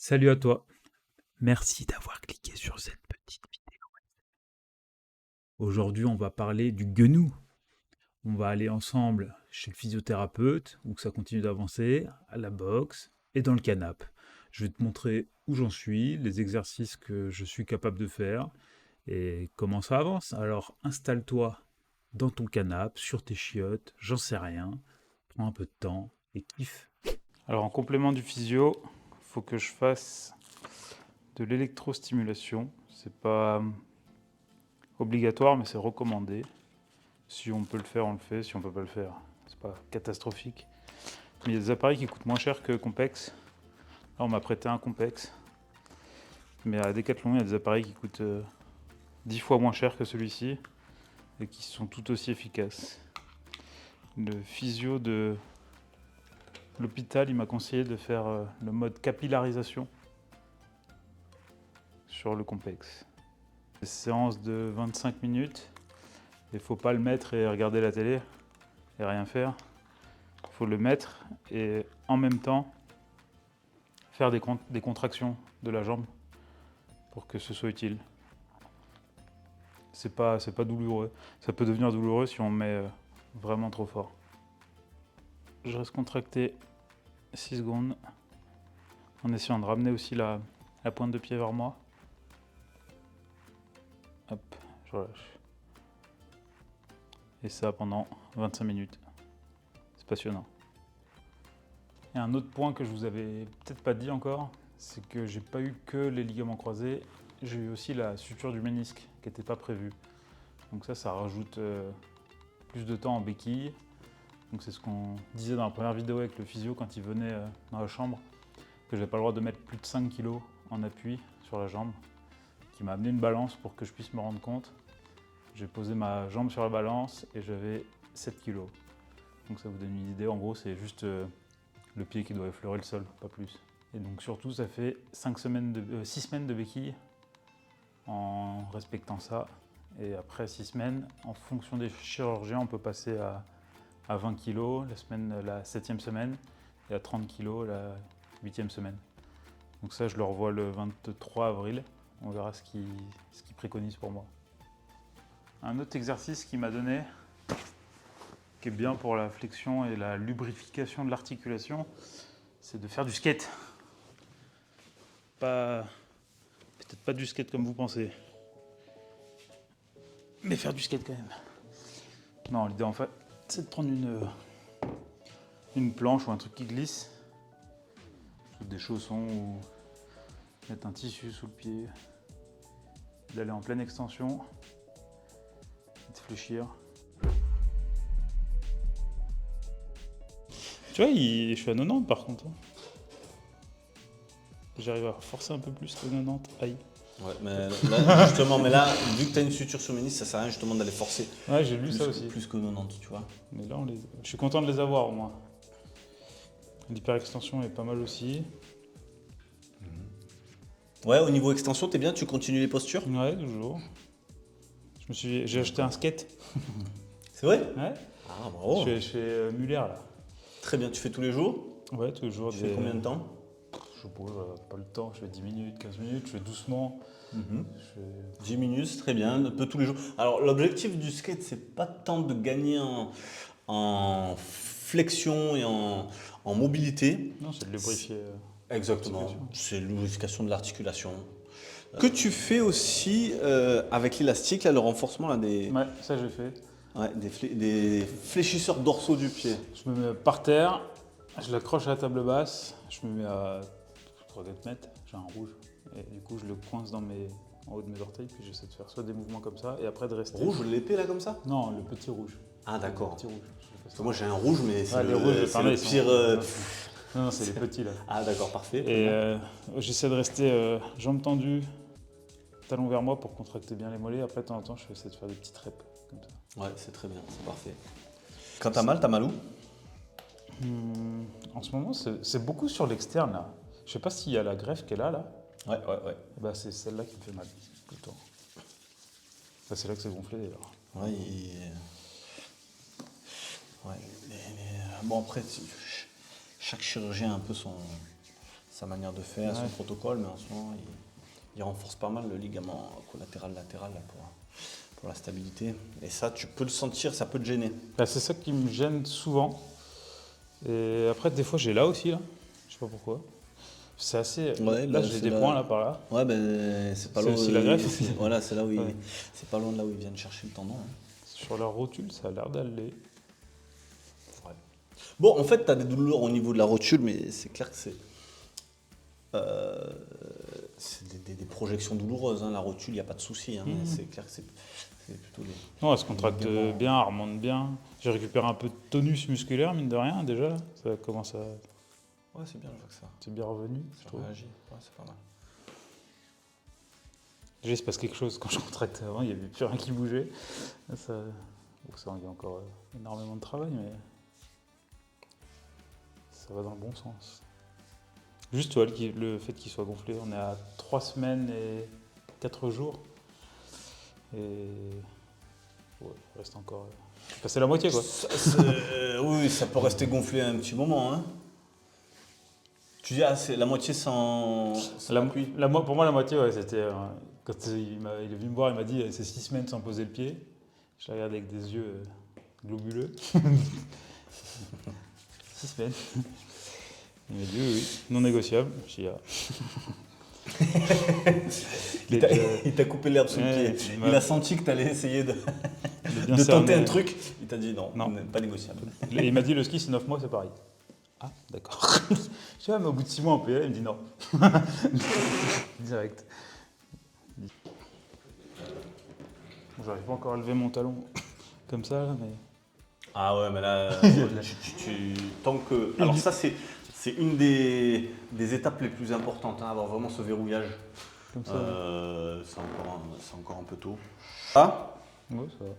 Salut à toi. Merci d'avoir cliqué sur cette petite vidéo. Aujourd'hui, on va parler du genou. On va aller ensemble chez le physiothérapeute, où ça continue d'avancer, à la boxe et dans le canapé. Je vais te montrer où j'en suis, les exercices que je suis capable de faire et comment ça avance. Alors installe-toi dans ton canapé, sur tes chiottes, j'en sais rien. Prends un peu de temps et kiffe. Alors en complément du physio, il faut que je fasse de l'électrostimulation. C'est pas obligatoire, mais c'est recommandé. Si on peut le faire, on le fait. Si on peut pas le faire, c'est pas catastrophique. Mais il y a des appareils qui coûtent moins cher que Compex. Là, on m'a prêté un Compex. Mais à Decathlon, il y a des appareils qui coûtent 10 fois moins cher que celui-ci et qui sont tout aussi efficaces. Le physio de l'hôpital, il m'a conseillé de faire le mode capillarisation sur le Compex. Des séances de 25 minutes. Il ne faut pas le mettre et regarder la télé et rien faire. Il faut le mettre et en même temps faire des contractions de la jambe pour que ce soit utile. C'est pas douloureux. Ça peut devenir douloureux si on met vraiment trop fort. Je reste contracté 6 secondes en essayant de ramener aussi la pointe de pied vers moi. Hop, je relâche. Et ça pendant 25 minutes. C'est passionnant. Et un autre point que je vous avais peut-être pas dit encore, c'est que j'ai pas eu que les ligaments croisés, j'ai eu aussi la suture du ménisque qui n'était pas prévue. Donc ça rajoute plus de temps en béquille. Donc c'est ce qu'on disait dans la première vidéo avec le physio quand il venait dans la chambre, que j'avais pas le droit de mettre plus de 5 kg en appui sur la jambe, qui m'a amené une balance pour que je puisse me rendre compte. J'ai posé ma jambe sur la balance et j'avais 7 kg. Donc ça vous donne une idée, en gros c'est juste le pied qui doit effleurer le sol, pas plus. Et donc surtout ça fait 6 semaines de béquille en respectant ça. Et après 6 semaines, en fonction des chirurgiens, on peut passer à 20 kg la 7e semaine et à 30 kg la 8e semaine. Donc ça, je le revois le 23 avril. On verra ce qu'il préconise pour moi. Un autre exercice qu'il m'a donné, qui est bien pour la flexion et la lubrification de l'articulation, c'est de faire du skate. Peut-être pas du skate comme vous pensez, mais faire du skate quand même. Non, l'idée en fait, c'est de prendre une planche ou un truc qui glisse, des chaussons ou mettre un tissu sous le pied, d'aller en pleine extension, de fléchir. Tu vois, je suis à 90 par contre. J'arrive à forcer un peu plus que 90. Aïe. Ouais, mais là, justement, vu que tu as une suture sur le ménisque, ça sert à rien justement d'aller forcer. Ouais, j'ai lu plus ça aussi. Plus que 90, tu vois. Mais là, je suis content de les avoir au moins. L'hyperextension est pas mal aussi. Ouais, au niveau extension, t'es bien, tu continues les postures. Ouais, toujours. J'ai acheté un skate. C'est vrai? Ouais. Ah, bravo. Je suis chez Muller là. Très bien, tu fais tous les jours? Ouais, toujours. Tu fais combien de temps? Je sais pas le temps. Je fais 10 minutes, 15 minutes. Je fais doucement. Je fais... 10 minutes, très bien, un peu tous les jours. Alors, l'objectif du skate, c'est pas tant de gagner en flexion et en mobilité. Non, c'est de lubrifier. Exactement, l'articulation. c'est lubrification de l'articulation. Que tu fais aussi avec l'élastique, là, le renforcement là, Ouais, ça j'ai fait. des fléchisseurs dorsaux du pied. Je me mets par terre. Je l'accroche à la table basse. Je me mets à 3-4 mètres. J'ai un rouge. Et du coup, je le coince en haut de mes orteils. Puis j'essaie de faire soit des mouvements comme ça. Et après de rester. Rouge, l'épée là comme ça? Non, le petit rouge. Ah d'accord. Le petit rouge. Parce que moi j'ai un rouge, mais c'est Les rouges, c'est le pire. Non, c'est les petits là. Ah d'accord, parfait. Et j'essaie de rester jambes tendues, talons vers moi pour contracter bien les mollets. Après, de temps en temps, je essaie de faire des petites reps comme ça. Ouais, c'est très bien, c'est parfait. Quand t'as mal où? En ce moment, c'est beaucoup sur l'externe là. Je sais pas s'il y a la greffe qu'elle a là. Ouais. Bah, c'est celle-là qui me fait mal tout le temps. Bah, c'est là que c'est gonflé d'ailleurs. Ouais, bon après, chaque chirurgien a un peu sa manière de faire, son Ouais. protocole, mais en ce moment, il renforce pas mal le ligament collatéral latéral là, pour la stabilité. Et ça, tu peux le sentir, ça peut te gêner. Bah, c'est ça qui me gêne souvent. Et après, des fois, j'ai là aussi, là. Je sais pas pourquoi. C'est assez. Ouais, Là, bah, j'ai c'est des là. points là par là. Ouais, ben c'est pas C'est loin. aussi la greffe. Voilà, c'est là où Ouais. c'est pas loin de là où ils viennent chercher le tendon. Hein. Sur la rotule, ça a l'air d'aller. Ouais. Bon, en fait, tu as des douleurs au niveau de la rotule, mais c'est clair que c'est des projections douloureuses. Hein. La rotule, il n'y a pas de souci. Hein. Mhm. C'est clair que c'est plutôt les. Non, elle se contracte ligaments. bien, elle remonte bien. J'ai récupéré un peu de tonus musculaire, mine de rien, déjà. Là. Ça commence à. Ouais, c'est bien, je vois que ça. C'est bien revenu, je Ça trouve. réagit. Ouais, c'est pas mal. Déjà, il se passe quelque chose quand je contracte avant, il n'y avait plus rien qui bougeait. Là, ça... Bon, ça, il y a encore énormément de travail, mais ça va dans le bon sens. Juste toi, le fait qu'il soit gonflé, on est à 3 semaines et 4 jours. Et ouais, il reste encore. Enfin, c'est la moitié quoi. Oui, ça peut rester gonflé un petit moment. Hein. Tu dis, c'est la moitié sans appui. Pour moi, la moitié, ouais, c'était. Quand il est venu me voir, il m'a dit c'est 6 semaines sans poser le pied. Je l'ai regardé avec des yeux globuleux. 6 semaines. Il m'a dit oui, non négociable. Je dis, Il t'a coupé l'herbe sous le Ouais, pied. il Il a senti que tu allais essayer de bien tenter cerné. un truc. Il t'a dit non, Non. pas négociable. Et il m'a dit le ski c'est 9 mois, c'est pareil. Ah, d'accord. Je sais pas, mais au bout de 6 mois en PL, il me dit non. Direct. Bon, j'arrive pas encore à lever mon talon comme ça, là, mais. Ah ouais, mais là, tant que. Alors, ça, c'est une des étapes les plus importantes, hein, avoir vraiment ce verrouillage. Comme ça. C'est encore un peu tôt. Ah Ouais, ça va.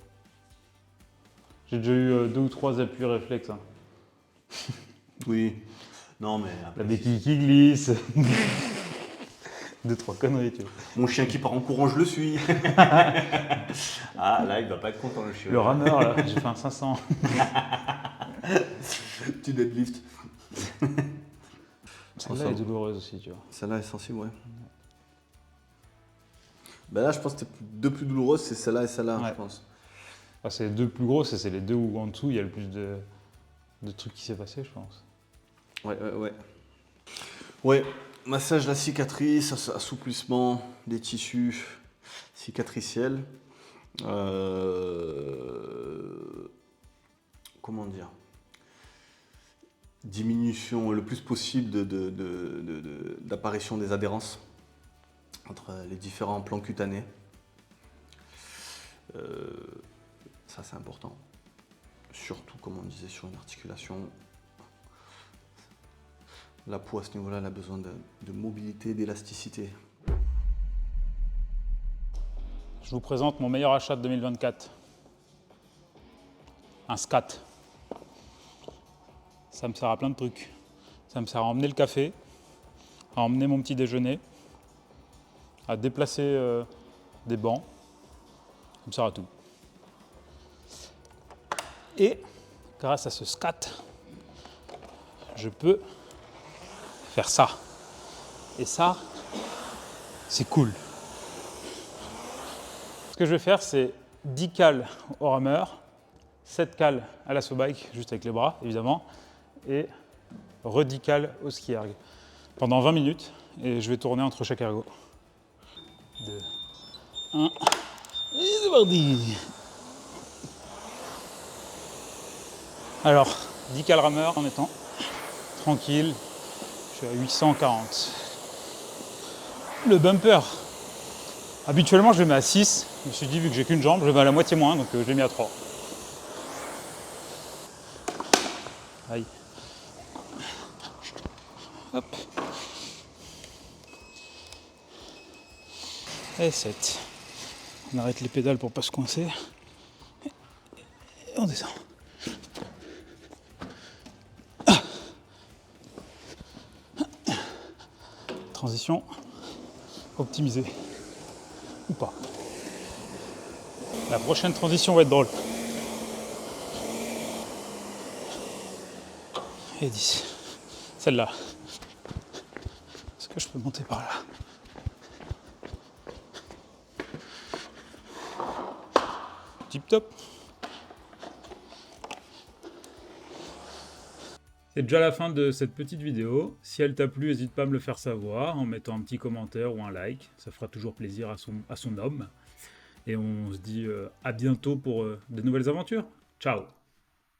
J'ai déjà eu 2 ou 3 appuis réflexes. Hein. oui. Non, mais. Après, La béquille qui glisse. 2-3 conneries, tu vois. mon chien qui part en courant, je le suis. Ah, là, il va pas être content, le chien. Le rameur, là, j'ai fait un 500. Petit deadlift. Celle-là est douloureuse aussi, tu vois. Celle-là est sensible, ouais. Ben là, je pense que deux plus douloureuses, c'est celle-là et celle-là, Ouais. je pense. Ah, c'est les 2 plus grosses et c'est les 2 où en dessous il y a le plus de trucs qui s'est passé, je pense. Ouais. Ouais, massage de la cicatrice, assouplissement des tissus cicatriciels. Comment dire? Diminution le plus possible d'apparition des adhérences entre les différents plans cutanés. Ça, c'est important. Surtout, comme on disait, sur une articulation. La peau, à ce niveau-là, elle a besoin de mobilité, d'élasticité. Je vous présente mon meilleur achat de 2024. Un SCAT. Ça me sert à plein de trucs. Ça me sert à emmener le café, à emmener mon petit déjeuner, à déplacer des bancs. Ça me sert à tout. Et grâce à ce SCAT, je peux faire ça. Et ça, c'est cool. Ce que je vais faire, c'est 10 cales au rameur, 7 cales à l'assaut bike, juste avec les bras, évidemment, et re-10 cales au ski erg. Pendant 20 minutes, et je vais tourner entre chaque ergo. 2, 1, et c'est parti. Alors, 10 cales rameur en étant tranquille, je suis à 840. Le bumper, habituellement je le mets à 6, je me suis dit vu que j'ai qu'une jambe, je le mets à la moitié moins, donc je l'ai mis à 3. Aïe. Hop. Et 7. On arrête les pédales pour pas se coincer. Et on descend. Transition optimisée. Ou pas. La prochaine transition va être drôle. Et 10. Celle-là. que je peux monter par là? Tip top. C'est déjà la fin de cette petite vidéo. Si elle t'a plu, n'hésite pas à me le faire savoir en mettant un petit commentaire ou un like. Ça fera toujours plaisir à son homme. Et on se dit à bientôt pour de nouvelles aventures. Ciao!